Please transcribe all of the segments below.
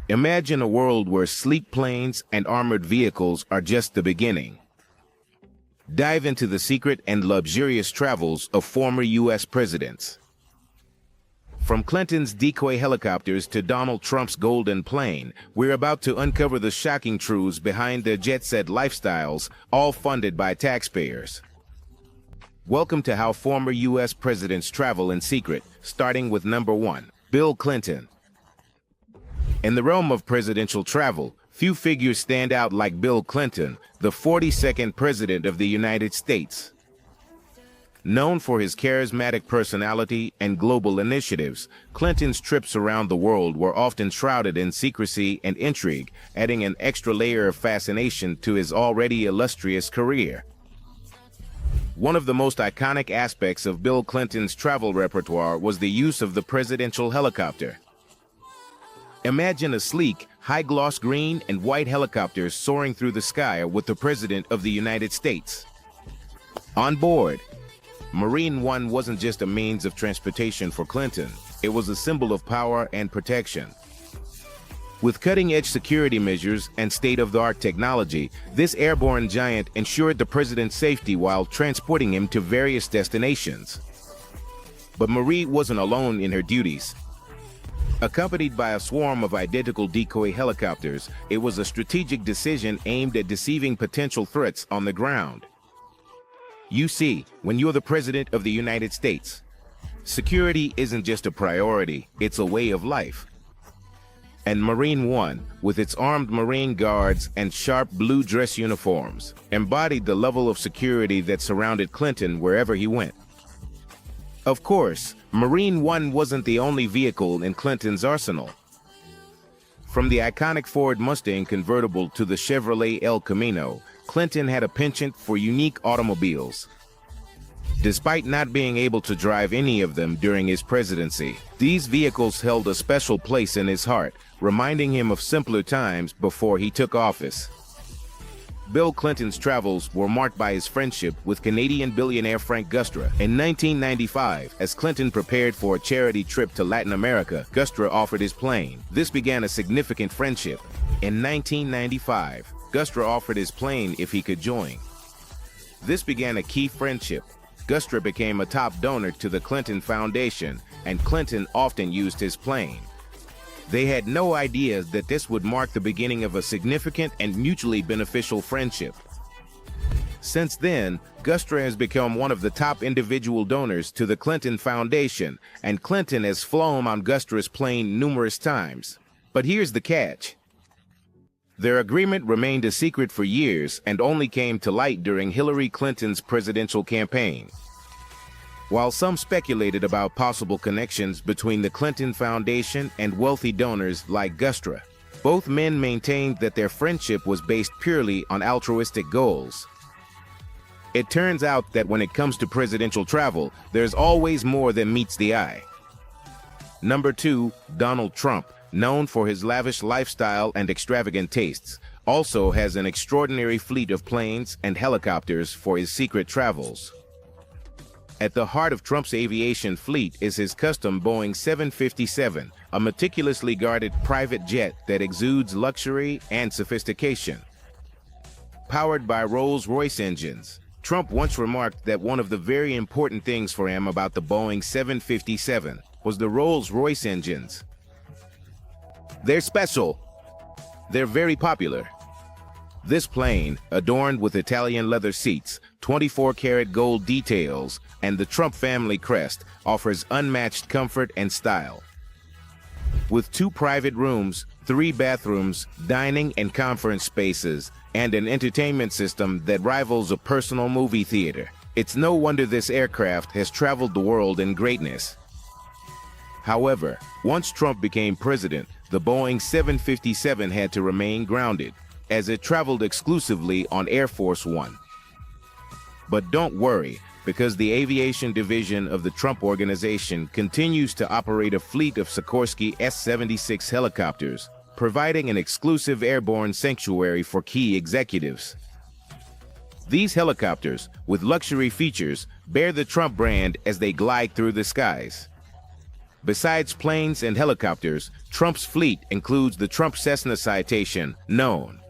Imagine a world where sleek planes and armored vehicles are just the beginning. Dive into the secret and luxurious travels of former U.S. presidents. From Clinton's decoy helicopters to Donald Trump's golden plane, we're about to uncover the shocking truths behind their jet-set lifestyles, all funded by taxpayers. Welcome to how former U.S. presidents travel in secret, starting with number 1, Bill Clinton. In the realm of presidential travel, few figures stand out like Bill Clinton, the 42nd President of the United States. Known for his charismatic personality and global initiatives, Clinton's trips around the world were often shrouded in secrecy and intrigue, adding an extra layer of fascination to his already illustrious career. One of the most iconic aspects of Bill Clinton's travel repertoire was the use of the presidential helicopter. Imagine a sleek, high-gloss green and white helicopter soaring through the sky with the President of the United States. On board, Marine One wasn't just a means of transportation for Clinton, it was a symbol of power and protection. With cutting-edge security measures and state-of-the-art technology, this airborne giant ensured the president's safety while transporting him to various destinations. But Marie wasn't alone in her duties. Accompanied by a swarm of identical decoy helicopters, it was a strategic decision aimed at deceiving potential threats on the ground. You see, when you're the President of the United States, security isn't just a priority, it's a way of life. And Marine One, with its armed Marine guards and sharp blue dress uniforms, embodied the level of security that surrounded Clinton wherever he went. Of course, Marine One wasn't the only vehicle in Clinton's arsenal. From the iconic Ford Mustang convertible to the Chevrolet El Camino, Clinton had a penchant for unique automobiles. Despite not being able to drive any of them during his presidency, these vehicles held a special place in his heart, reminding him of simpler times before he took office. Bill Clinton's travels were marked by his friendship with Canadian billionaire Frank Gustra. In 1995, as Clinton prepared for a charity trip to Latin America, Gustra offered his plane. This began a significant friendship. In 1995, Gustra offered his plane if he could join. This began a key friendship. Gustra became a top donor to the Clinton Foundation, and Clinton often used his plane. They had no idea that this would mark the beginning of a significant and mutually beneficial friendship. Since then, Gustra has become one of the top individual donors to the Clinton Foundation, and Clinton has flown on Gustra's plane numerous times. But here's the catch. Their agreement remained a secret for years and only came to light during Hillary Clinton's presidential campaign. While some speculated about possible connections between the Clinton Foundation and wealthy donors like Gustra, both men maintained that their friendship was based purely on altruistic goals. It turns out that when it comes to presidential travel, there's always more than meets the eye. Number 2, Donald Trump, known for his lavish lifestyle and extravagant tastes, also has an extraordinary fleet of planes and helicopters for his secret travels. At the heart of Trump's aviation fleet is his custom Boeing 757, a meticulously guarded private jet that exudes luxury and sophistication. Powered by Rolls-Royce engines, Trump once remarked that one of the very important things for him about the Boeing 757 was the Rolls-Royce engines. They're special. They're very popular. This plane, adorned with Italian leather seats, 24-karat gold details, and the Trump family crest, offers unmatched comfort and style. With 2 private rooms, 3 bathrooms, dining and conference spaces, and an entertainment system that rivals a personal movie theater, it's no wonder this aircraft has traveled the world in greatness. However, once Trump became president, the Boeing 757 had to remain grounded, as it traveled exclusively on Air Force One. But don't worry, because the aviation division of the Trump Organization continues to operate a fleet of Sikorsky S-76 helicopters, providing an exclusive airborne sanctuary for key executives. These helicopters, with luxury features, bear the Trump brand as they glide through the skies. Besides planes and helicopters, Trump's fleet includes the Trump Cessna Citation, known.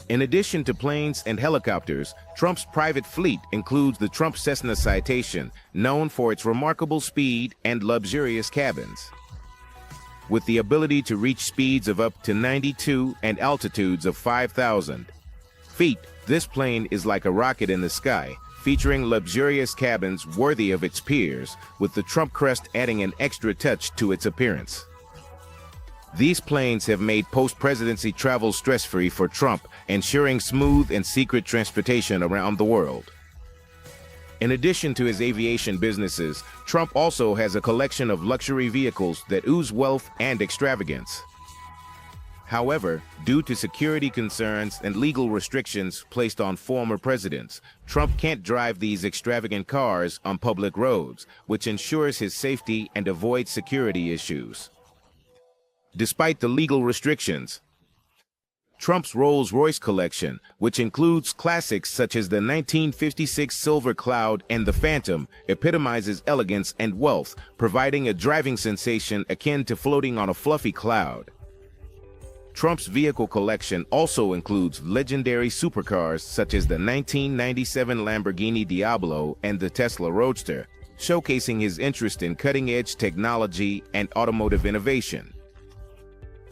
In addition to planes and helicopters, Trump's private fleet includes the Trump Cessna Citation, known for its remarkable speed and luxurious cabins. With the ability to reach speeds of up to 92 and altitudes of 5,000 feet, this plane is like a rocket in the sky, featuring luxurious cabins worthy of its peers, with the Trump crest adding an extra touch to its appearance. These planes have made post-presidency travel stress-free for Trump, ensuring smooth and secret transportation around the world. In addition to his aviation businesses, Trump also has a collection of luxury vehicles that ooze wealth and extravagance. However, due to security concerns and legal restrictions placed on former presidents, Trump can't drive these extravagant cars on public roads, which ensures his safety and avoids security issues. Despite the legal restrictions, Trump's Rolls-Royce collection, which includes classics such as the 1956 Silver Cloud and the Phantom, epitomizes elegance and wealth, providing a driving sensation akin to floating on a fluffy cloud. Trump's vehicle collection also includes legendary supercars such as the 1997 Lamborghini Diablo and the Tesla Roadster, showcasing his interest in cutting-edge technology and automotive innovation.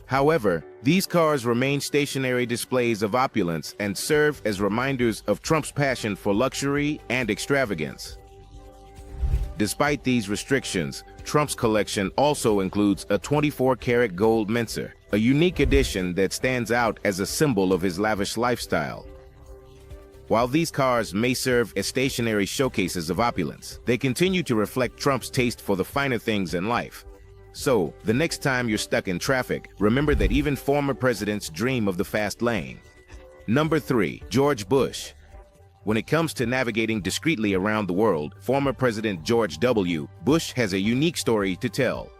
However, these cars remain stationary displays of opulence and serve as reminders of Trump's passion for luxury and extravagance. Despite these restrictions, Trump's collection also includes a 24-karat gold mincer, a unique addition that stands out as a symbol of his lavish lifestyle. While these cars may serve as stationary showcases of opulence, they continue to reflect Trump's taste for the finer things in life. So, the next time you're stuck in traffic, remember that even former presidents dream of the fast lane. Number 3. George Bush. When it comes to navigating discreetly around the world, former President George W. Bush has a unique story to tell.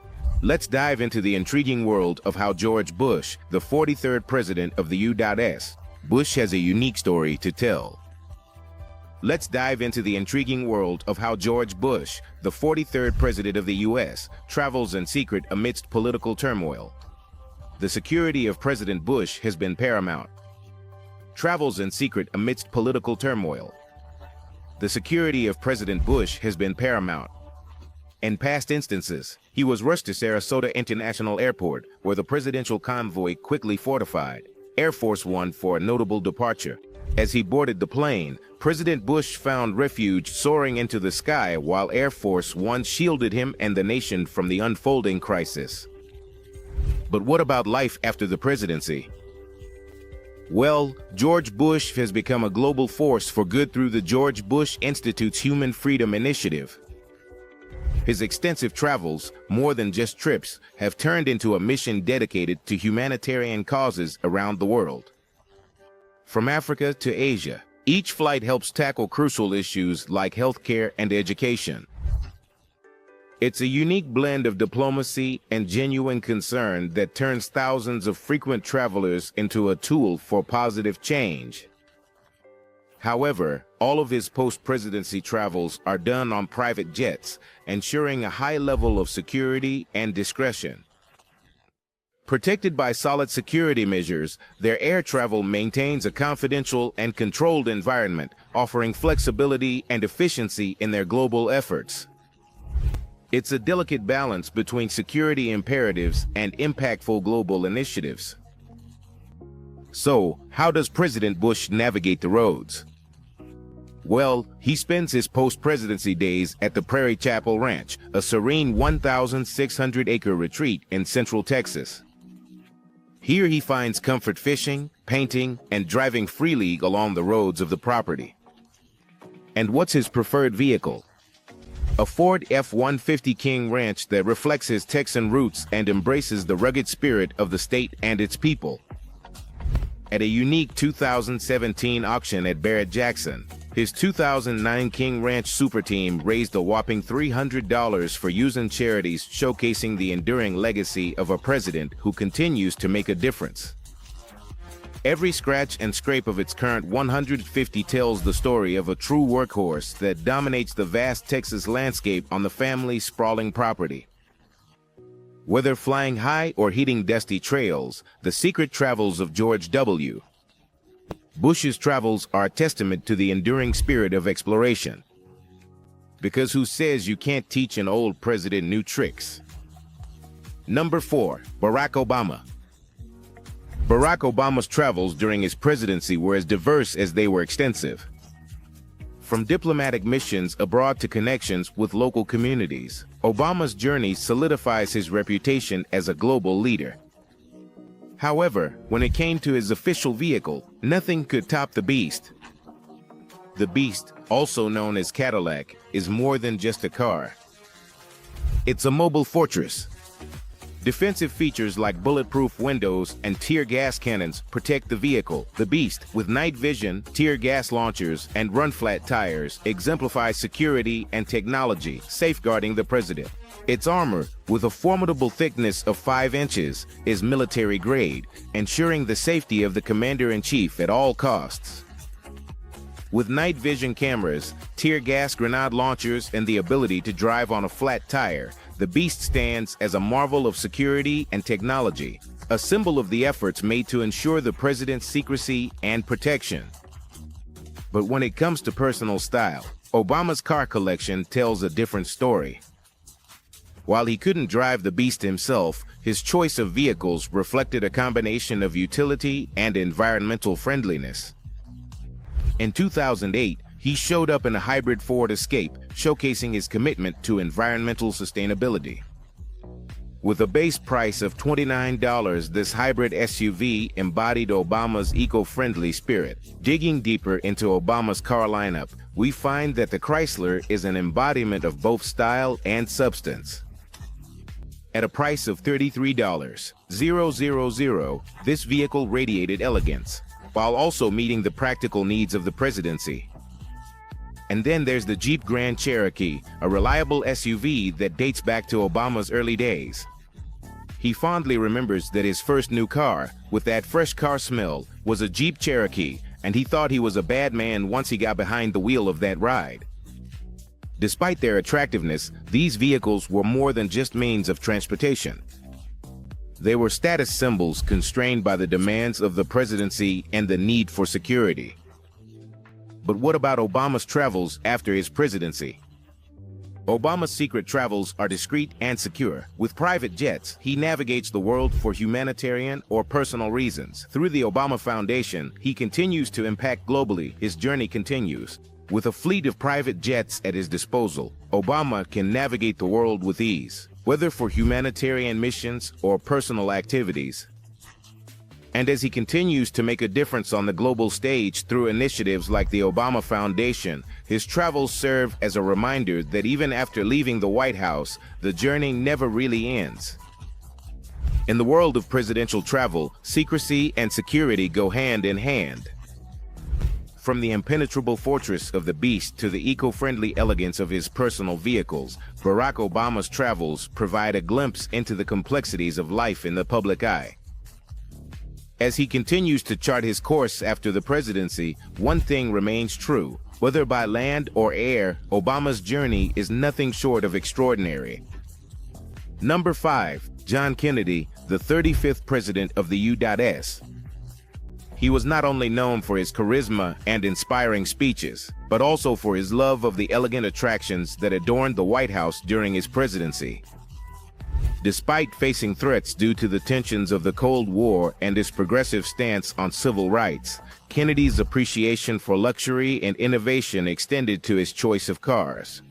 Let's dive into the intriguing world of how George Bush, the 43rd president of the U.S. Bush has a unique story to tell. Let's dive into the intriguing world of how George Bush, the 43rd president of the U.S., travels in secret amidst political turmoil. The security of President Bush has been paramount. Travels in secret amidst political turmoil. The security of President Bush has been paramount. In past instances, he was rushed to Sarasota International Airport, where the presidential convoy quickly fortified Air Force One for a notable departure. As he boarded the plane, President Bush found refuge soaring into the sky while Air Force One shielded him and the nation from the unfolding crisis. But what about life after the presidency? Well, George Bush has become a global force for good through the George Bush Institute's Human Freedom Initiative. His extensive travels, more than just trips, have turned into a mission dedicated to humanitarian causes around the world. From Africa to Asia, each flight helps tackle crucial issues like healthcare and education. It's a unique blend of diplomacy and genuine concern that turns thousands of frequent travelers into a tool for positive change. However, all of his post-presidency travels are done on private jets, ensuring a high level of security and discretion. Protected by solid security measures, their air travel maintains a confidential and controlled environment, offering flexibility and efficiency in their global efforts. It's a delicate balance between security imperatives and impactful global initiatives. So, how does President Bush navigate the roads? Well, he spends his post-presidency days at the Prairie Chapel Ranch, a serene 1,600-acre retreat in central Texas. Here he finds comfort fishing, painting, and driving freely along the roads of the property. And what's his preferred vehicle? A Ford F-150 King Ranch that reflects his Texan roots and embraces the rugged spirit of the state and its people. At a unique 2017 auction at Barrett-Jackson, his 2009 King Ranch Super Team raised a whopping $300 for use in charities, showcasing the enduring legacy of a president who continues to make a difference. Every scratch and scrape of its current 150 tells the story of a true workhorse that dominates the vast Texas landscape on the family's sprawling property. Whether flying high or hitting dusty trails, the secret travels of George W. Bush's travels are a testament to the enduring spirit of exploration. Because who says you can't teach an old president new tricks? Number 4. Barack Obama. Barack Obama's travels during his presidency were as diverse as they were extensive. From diplomatic missions abroad to connections with local communities, Obama's journey solidifies his reputation as a global leader. However, when it came to his official vehicle, nothing could top the Beast. The Beast, also known as Cadillac, is more than just a car. It's a mobile fortress. Defensive features like bulletproof windows and tear gas cannons protect the vehicle. The Beast, with night vision, tear gas launchers, and run-flat tires, exemplifies security and technology, safeguarding the president. Its armor, with a formidable thickness of 5 inches, is military-grade, ensuring the safety of the commander-in-chief at all costs. With night vision cameras, tear gas grenade launchers, and the ability to drive on a flat tire, the Beast stands as a marvel of security and technology, a symbol of the efforts made to ensure the president's secrecy and protection. But when it comes to personal style, Obama's car collection tells a different story. While he couldn't drive the Beast himself, his choice of vehicles reflected a combination of utility and environmental friendliness. In 2008, he showed up in a hybrid Ford Escape, showcasing his commitment to environmental sustainability. With a base price of $29, this hybrid SUV embodied Obama's eco-friendly spirit. Digging deeper into Obama's car lineup, we find that the Chrysler is an embodiment of both style and substance. At a price of $33,000, this vehicle radiated elegance, while also meeting the practical needs of the presidency. And then there's the Jeep Grand Cherokee, a reliable SUV that dates back to Obama's early days. He fondly remembers that his first new car, with that fresh car smell, was a Jeep Cherokee, and he thought he was a bad man once he got behind the wheel of that ride. Despite their attractiveness, these vehicles were more than just means of transportation. They were status symbols constrained by the demands of the presidency and the need for security. But what about Obama's travels after his presidency? Obama's secret travels are discreet and secure. With private jets, he navigates the world for humanitarian or personal reasons. Through the Obama Foundation, he continues to impact globally. His journey continues. With a fleet of private jets at his disposal, Obama can navigate the world with ease, whether for humanitarian missions or personal activities. And as he continues to make a difference on the global stage through initiatives like the Obama Foundation, his travels serve as a reminder that even after leaving the White House, the journey never really ends. In the world of presidential travel, secrecy and security go hand in hand. From the impenetrable fortress of the Beast to the eco-friendly elegance of his personal vehicles, Barack Obama's travels provide a glimpse into the complexities of life in the public eye. As he continues to chart his course after the presidency, one thing remains true. Whether by land or air, Obama's journey is nothing short of extraordinary. Number 5. John Kennedy, the 35th president of the U.S. He was not only known for his charisma and inspiring speeches, but also for his love of the elegant attractions that adorned the White House during his presidency. Despite facing threats due to the tensions of the Cold War and his progressive stance on civil rights, Kennedy's appreciation for luxury and innovation extended to his choice of cars.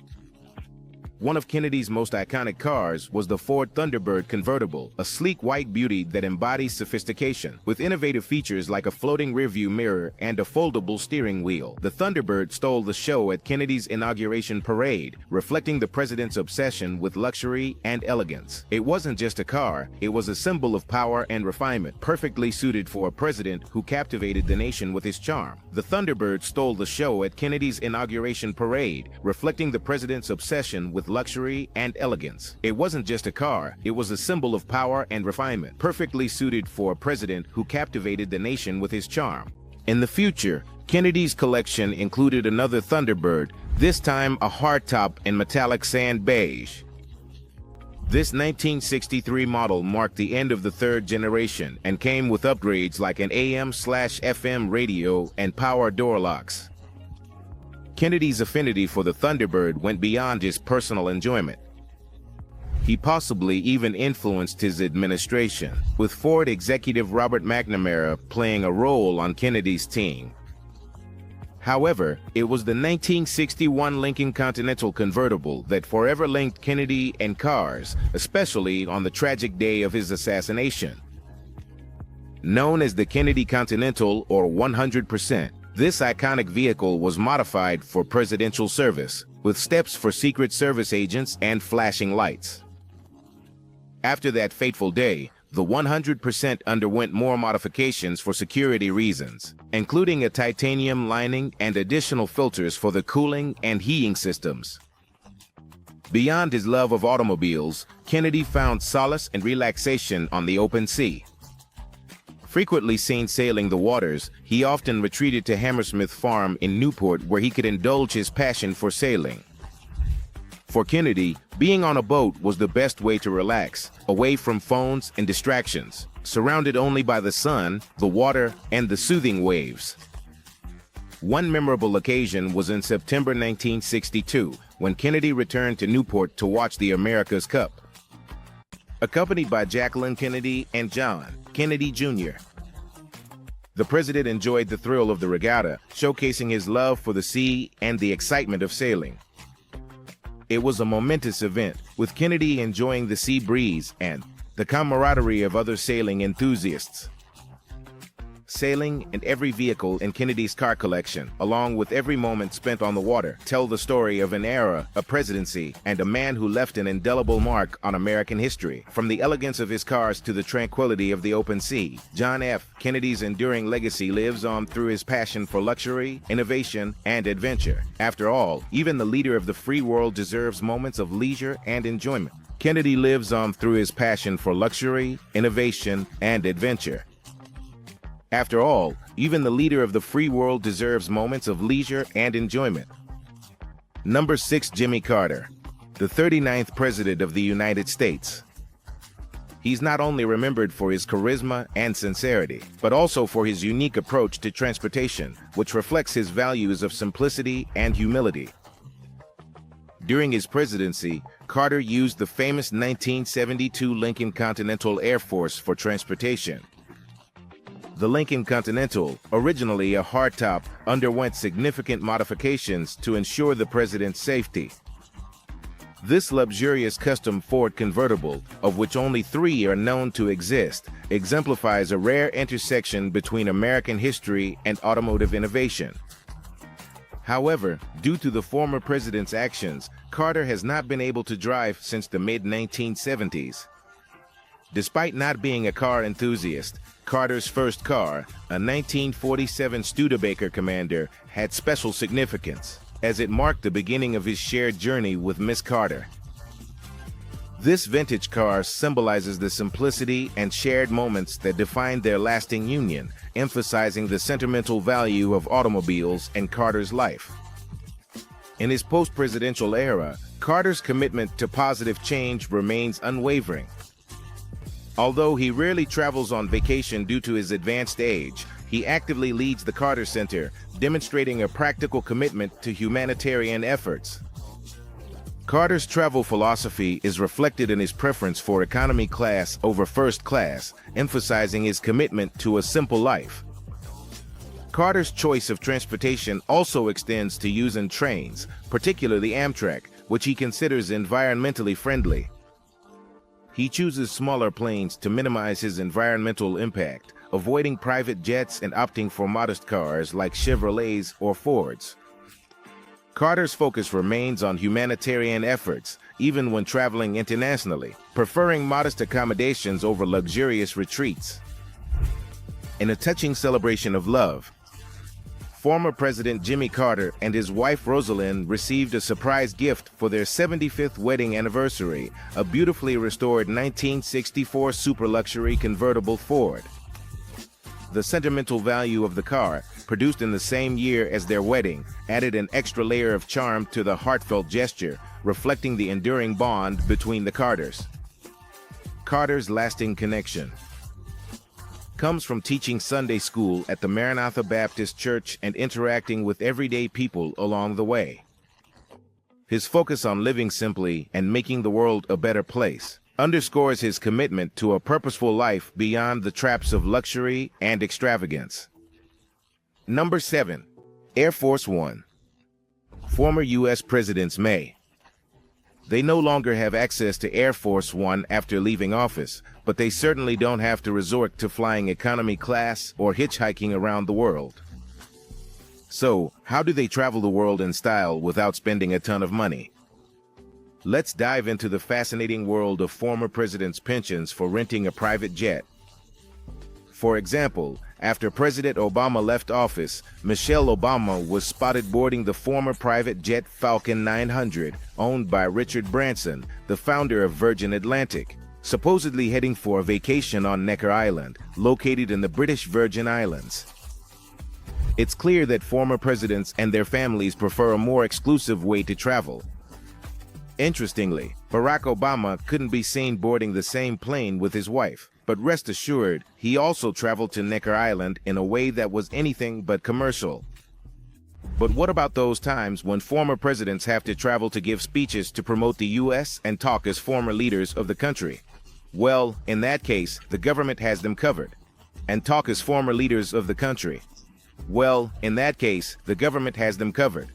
One of Kennedy's most iconic cars was the Ford Thunderbird convertible, a sleek white beauty that embodies sophistication. With innovative features like a floating rearview mirror and a foldable steering wheel, the Thunderbird stole the show at Kennedy's inauguration parade, reflecting the president's obsession with luxury and elegance. It wasn't just a car, it was a symbol of power and refinement, perfectly suited for a president who captivated the nation with his charm. The Thunderbird stole the show at Kennedy's inauguration parade, reflecting the president's obsession with luxury and elegance. It wasn't just a car, it was a symbol of power and refinement, perfectly suited for a president who captivated the nation with his charm. In the future, Kennedy's collection included another Thunderbird, this time a hardtop in metallic sand beige. This 1963 model marked the end of the third generation and came with upgrades like an AM/FM radio and power door locks. Kennedy's affinity for the Thunderbird went beyond his personal enjoyment. He possibly even influenced his administration, with Ford executive Robert McNamara playing a role on Kennedy's team. However, it was the 1961 Lincoln Continental convertible that forever linked Kennedy and cars, especially on the tragic day of his assassination. Known as the Kennedy Continental, or 100%, this iconic vehicle was modified for presidential service, with steps for Secret Service agents and flashing lights. After that fateful day, the 100% underwent more modifications for security reasons, including a titanium lining and additional filters for the cooling and heating systems. Beyond his love of automobiles, Kennedy found solace and relaxation on the open sea. Frequently seen sailing the waters, he often retreated to Hammersmith Farm in Newport where he could indulge his passion for sailing. For Kennedy, being on a boat was the best way to relax, away from phones and distractions, surrounded only by the sun, the water, and the soothing waves. One memorable occasion was in September 1962, when Kennedy returned to Newport to watch the America's Cup. Accompanied by Jacqueline Kennedy and John Kennedy Jr., the president enjoyed the thrill of the regatta, showcasing his love for the sea and the excitement of sailing. It was a momentous event, with Kennedy enjoying the sea breeze and the camaraderie of other sailing enthusiasts. Sailing and every vehicle in Kennedy's car collection, along with every moment spent on the water, tell the story of an era, a presidency, and a man who left an indelible mark on American history. From the elegance of his cars to the tranquility of the open sea, John F. Kennedy's enduring legacy lives on through his passion for luxury, innovation, and adventure. After all, even the leader of the free world deserves moments of leisure and enjoyment. Kennedy lives on through his passion for luxury, innovation, and adventure. After all, even the leader of the free world deserves moments of leisure and enjoyment. Number 6. Jimmy Carter, the 39th President of the United States. He's not only remembered for his charisma and sincerity, but also for his unique approach to transportation, which reflects his values of simplicity and humility. During his presidency, Carter used the famous 1972 Lincoln Continental Air Force for transportation. The Lincoln Continental, originally a hardtop, underwent significant modifications to ensure the president's safety. This luxurious custom Ford convertible, of which only 3 are known to exist, exemplifies a rare intersection between American history and automotive innovation. However, due to the former president's actions, Carter has not been able to drive since the mid-1970s. Despite not being a car enthusiast, Carter's first car, a 1947 Studebaker Commander, had special significance, as it marked the beginning of his shared journey with Miss Carter. This vintage car symbolizes the simplicity and shared moments that defined their lasting union, emphasizing the sentimental value of automobiles in Carter's life. In his post-presidential era, Carter's commitment to positive change remains unwavering. Although he rarely travels on vacation due to his advanced age, he actively leads the Carter Center, demonstrating a practical commitment to humanitarian efforts. Carter's travel philosophy is reflected in his preference for economy class over first class, emphasizing his commitment to a simple life. Carter's choice of transportation also extends to using trains, particularly Amtrak, which he considers environmentally friendly. He chooses smaller planes to minimize his environmental impact, avoiding private jets and opting for modest cars like Chevrolets or Fords. Carter's focus remains on humanitarian efforts, even when traveling internationally, preferring modest accommodations over luxurious retreats. In a touching celebration of love, former President Jimmy Carter and his wife Rosalind received a surprise gift for their 75th wedding anniversary, a beautifully restored 1964 super luxury convertible Ford. The sentimental value of the car, produced in the same year as their wedding, added an extra layer of charm to the heartfelt gesture, reflecting the enduring bond between the Carters. Carter's lasting connection comes from teaching Sunday school at the Maranatha Baptist Church and interacting with everyday people along the way. His focus on living simply and making the world a better place underscores his commitment to a purposeful life beyond the traps of luxury and extravagance. Number 7. Air Force One. Former U.S. presidents may. They no longer have access to Air Force One after leaving office, but they certainly don't have to resort to flying economy class or hitchhiking around the world. So, how do they travel the world in style without spending a ton of money? Let's dive into the fascinating world of former presidents' pensions for renting a private jet. For example, after President Obama left office, Michelle Obama was spotted boarding the former private jet Falcon 900, owned by Richard Branson, the founder of Virgin Atlantic, supposedly heading for a vacation on Necker Island, located in the British Virgin Islands. It's clear that former presidents and their families prefer a more exclusive way to travel. Interestingly, Barack Obama couldn't be seen boarding the same plane with his wife, but rest assured, he also traveled to Necker Island in a way that was anything but commercial. But what about those times when former presidents have to travel to give speeches to promote the U.S. and talk as former leaders of the country? Well, in that case, the government has them covered. And talk as former leaders of the country. Well, in that case, the government has them covered.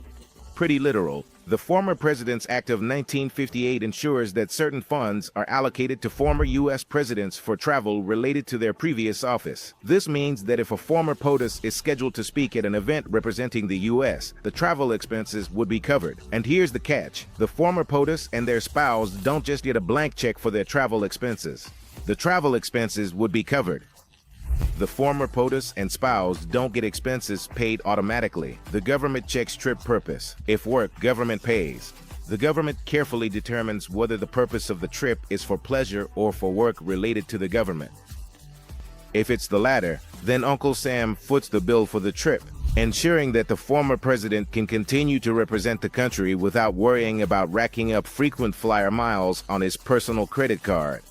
Pretty literal. The Former Presidents Act of 1958 ensures that certain funds are allocated to former U.S. presidents for travel related to their previous office. This means that if a former POTUS is scheduled to speak at an event representing the U.S., the travel expenses would be covered. And here's the catch. The former POTUS and their spouse don't just get a blank check for their travel expenses. The travel expenses would be covered. The former POTUS and spouse don't get expenses paid automatically. The government checks trip purpose. If work, government pays. The government carefully determines whether the purpose of the trip is for pleasure or for work related to the government. If it's the latter, then Uncle Sam foots the bill for the trip, ensuring that the former president can continue to represent the country without worrying about racking up frequent flyer miles on his personal credit card.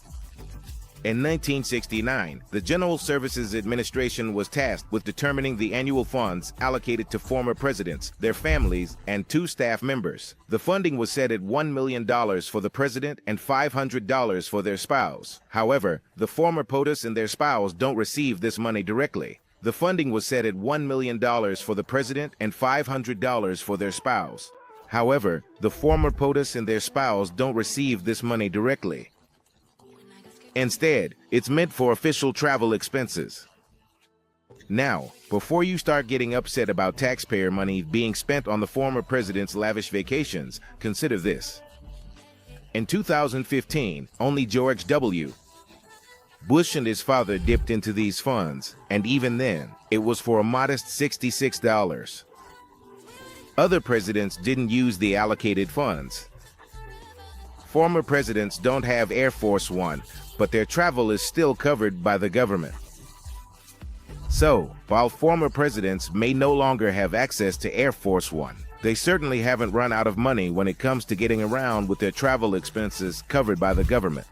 In 1969, the General Services Administration was tasked with determining the annual funds allocated to former presidents, their families, and 2 staff members. The funding was set at $1 million for the president and $500 for their spouse. However, the former POTUS and their spouse don't receive this money directly. The funding was set at $1 million for the president and $500 for their spouse. However, the former POTUS and their spouse don't receive this money directly. Instead, it's meant for official travel expenses. Now, before you start getting upset about taxpayer money being spent on the former president's lavish vacations, consider this. In 2015, only George W. Bush and his father dipped into these funds, and even then, it was for a modest $66. Other presidents didn't use the allocated funds. Former presidents don't have Air Force One, but their travel is still covered by the government. So, while former presidents may no longer have access to Air Force One, they certainly haven't run out of money when it comes to getting around with their travel expenses covered by the government.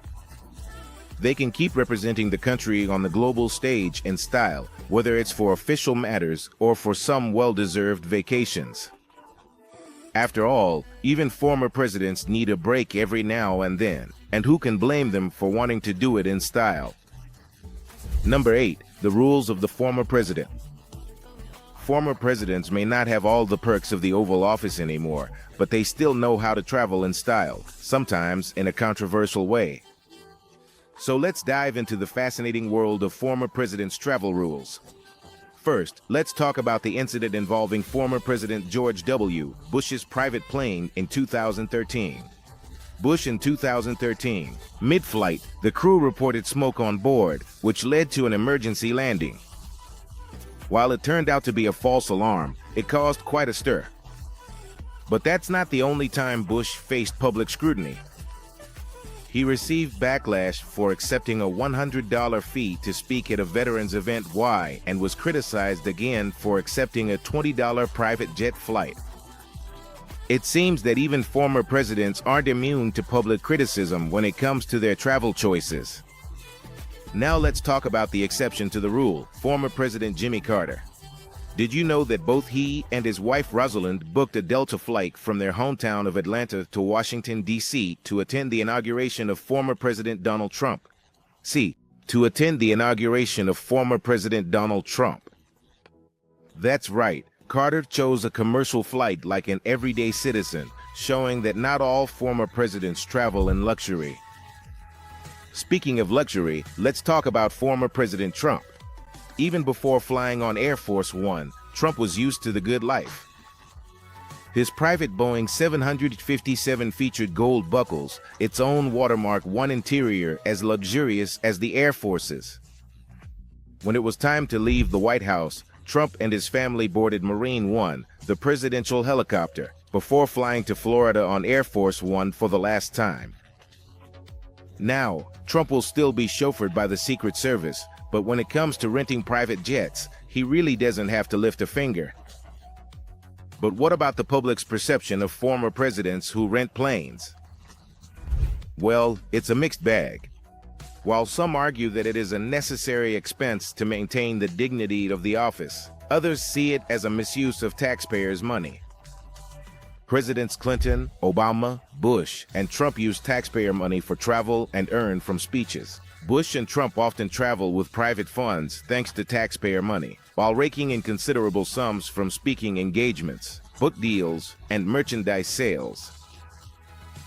They can keep representing the country on the global stage in style, whether it's for official matters or for some well-deserved vacations. After all, even former presidents need a break every now and then, and who can blame them for wanting to do it in style? Number 8. The rules of the former president. Former presidents may not have all the perks of the Oval Office anymore, but they still know how to travel in style, sometimes in a controversial way. So let's dive into the fascinating world of former presidents' travel rules. First, let's talk about the incident involving former President George W. Bush's private plane in 2013. Bush in 2013. Mid-flight, the crew reported smoke on board, which led to an emergency landing. While it turned out to be a false alarm, it caused quite a stir. But that's not the only time Bush faced public scrutiny. He received backlash for accepting a $100 fee to speak at a veterans event and was criticized again for accepting a $20 private jet flight. It seems that even former presidents aren't immune to public criticism when it comes to their travel choices. Now let's talk about the exception to the rule, former President Jimmy Carter. Did you know that both he and his wife Rosalind booked a Delta flight from their hometown of Atlanta to Washington, D.C. to attend the inauguration of former President Donald Trump? To attend the inauguration of former President Donald Trump. That's right, Carter chose a commercial flight like an everyday citizen, showing that not all former presidents travel in luxury. Speaking of luxury, let's talk about former President Trump. Even before flying on Air Force One, Trump was used to the good life. His private Boeing 757 featured gold buckles, its own watermark, one interior as luxurious as the Air Force's. When it was time to leave the White House, Trump and his family boarded Marine One, the presidential helicopter, before flying to Florida on Air Force One for the last time. Now, Trump will still be chauffeured by the Secret Service, but when it comes to renting private jets, he really doesn't have to lift a finger. But what about the public's perception of former presidents who rent planes? Well, it's a mixed bag. While some argue that it is a necessary expense to maintain the dignity of the office, others see it as a misuse of taxpayers' money. Presidents Clinton, Obama, Bush, and Trump used taxpayer money for travel and earn from speeches. Bush and Trump often travel with private funds thanks to taxpayer money, while raking in considerable sums from speaking engagements, book deals, and merchandise sales.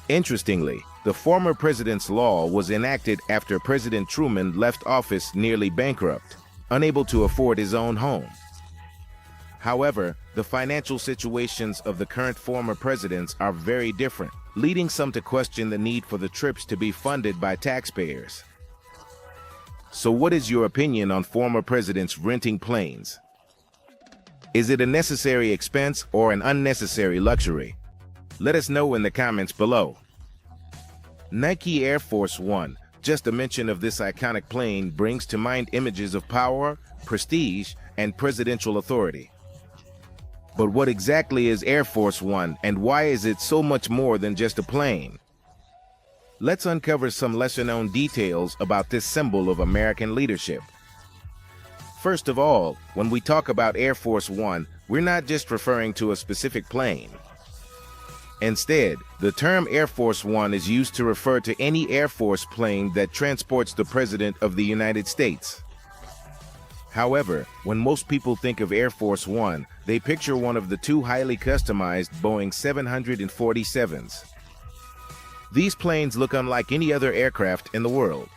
Interestingly, the former president's law was enacted after President Truman left office nearly bankrupt, unable to afford his own home. However, the financial situations of the current former presidents are very different, leading some to question the need for the trips to be funded by taxpayers. So what is your opinion on former presidents renting planes? Is it a necessary expense or an unnecessary luxury? Let us know in the comments below. Nike Air Force One. Just a mention of this iconic plane brings to mind images of power, prestige, and presidential authority. But what exactly is Air Force One, and why is it so much more than just a plane? Let's uncover some lesser-known details about this symbol of American leadership. First of all, when we talk about Air Force One, we're not just referring to a specific plane. Instead, the term Air Force One is used to refer to any Air Force plane that transports the President of the United States. However, when most people think of Air Force One, they picture one of the two highly customized Boeing 747s. These planes look unlike any other aircraft in the world.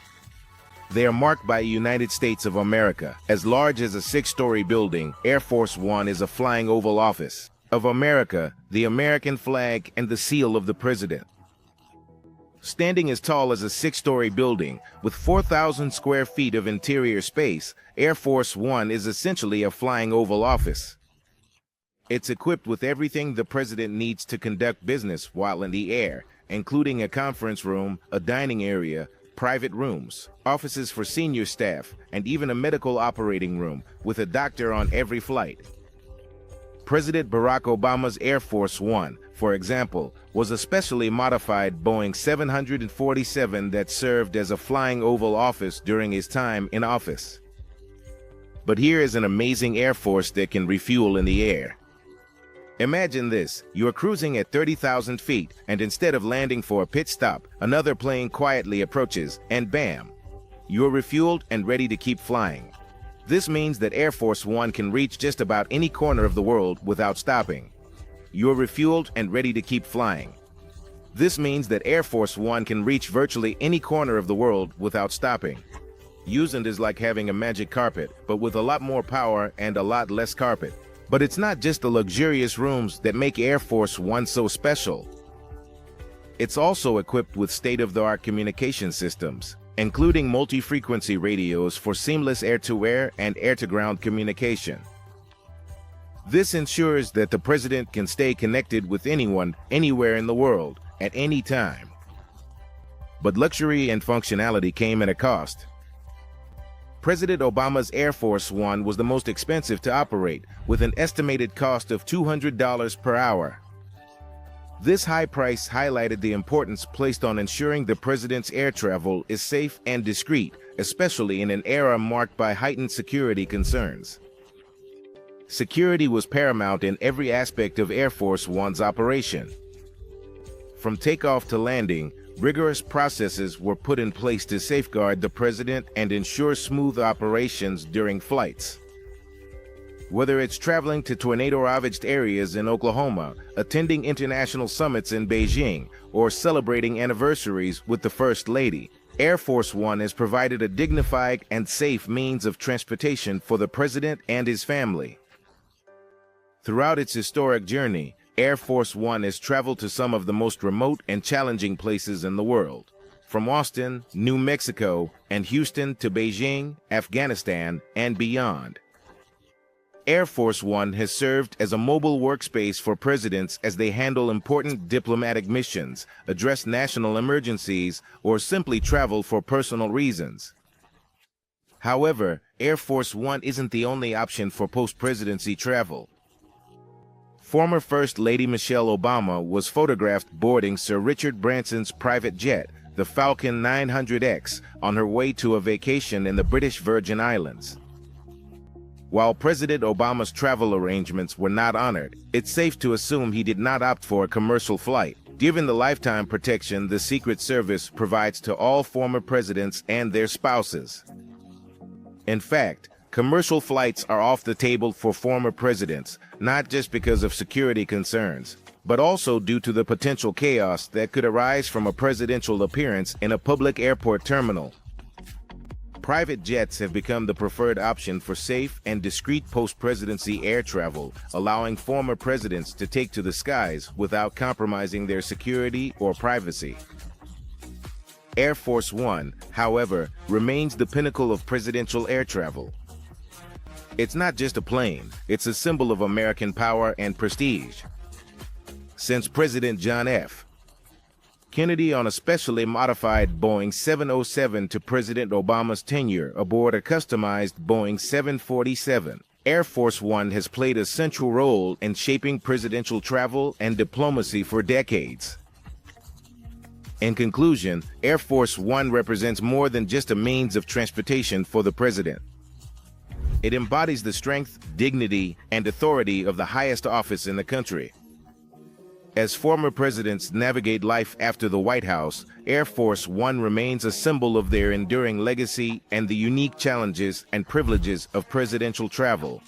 They are marked by United States of America. As large as a 6-story building, Air Force One is a flying Oval Office of America, the American flag, and the seal of the President. Standing as tall as a 6-story building, with 4,000 square feet of interior space, Air Force One is essentially a flying Oval Office. It's equipped with everything the President needs to conduct business while in the air, including a conference room, a dining area, private rooms, offices for senior staff, and even a medical operating room with a doctor on every flight. President Barack Obama's Air Force One, for example, was a specially modified Boeing 747 that served as a flying Oval Office during his time in office. But here is an amazing Air Force that can refuel in the air. Imagine this, you're cruising at 30,000 feet, and instead of landing for a pit stop, another plane quietly approaches, and bam! You're refueled and ready to keep flying. This means that Air Force One can reach just about any corner of the world without stopping. You're refueled and ready to keep flying. This means that Air Force One can reach virtually any corner of the world without stopping. Using it is like having a magic carpet, but with a lot more power and a lot less carpet. But it's not just the luxurious rooms that make Air Force One so special. It's also equipped with state-of-the-art communication systems, including multi-frequency radios for seamless air-to-air and air-to-ground communication. This ensures that the President can stay connected with anyone, anywhere in the world, at any time. But luxury and functionality came at a cost. President Obama's Air Force One was the most expensive to operate, with an estimated cost of $200 per hour. This high price highlighted the importance placed on ensuring the president's air travel is safe and discreet, especially in an era marked by heightened security concerns. Security was paramount in every aspect of Air Force One's operation. From takeoff to landing, rigorous processes were put in place to safeguard the president and ensure smooth operations during flights. Whether it's traveling to tornado-ravaged areas in Oklahoma, attending international summits in Beijing, or celebrating anniversaries with the First Lady, Air Force One has provided a dignified and safe means of transportation for the president and his family. Throughout its historic journey, Air Force One has traveled to some of the most remote and challenging places in the world. From Austin, New Mexico, and Houston to Beijing, Afghanistan, and beyond. Air Force One has served as a mobile workspace for presidents as they handle important diplomatic missions, address national emergencies, or simply travel for personal reasons. However, Air Force One isn't the only option for post-presidency travel. Former First Lady Michelle Obama was photographed boarding Sir Richard Branson's private jet, the Falcon 900X, on her way to a vacation in the British Virgin Islands. While President Obama's travel arrangements were not honored, it's safe to assume he did not opt for a commercial flight, given the lifetime protection the Secret Service provides to all former presidents and their spouses. In fact, commercial flights are off the table for former presidents, not just because of security concerns, but also due to the potential chaos that could arise from a presidential appearance in a public airport terminal. Private jets have become the preferred option for safe and discreet post-presidency air travel, allowing former presidents to take to the skies without compromising their security or privacy. Air Force One, however, remains the pinnacle of presidential air travel. It's not just a plane, it's a symbol of American power and prestige. Since President John F. Kennedy on a specially modified Boeing 707 to President Obama's tenure aboard a customized Boeing 747, Air Force One has played a central role in shaping presidential travel and diplomacy for decades. In conclusion, Air Force One represents more than just a means of transportation for the president. It embodies the strength, dignity, and authority of the highest office in the country. As former presidents navigate life after the White House, Air Force One remains a symbol of their enduring legacy and the unique challenges and privileges of presidential travel.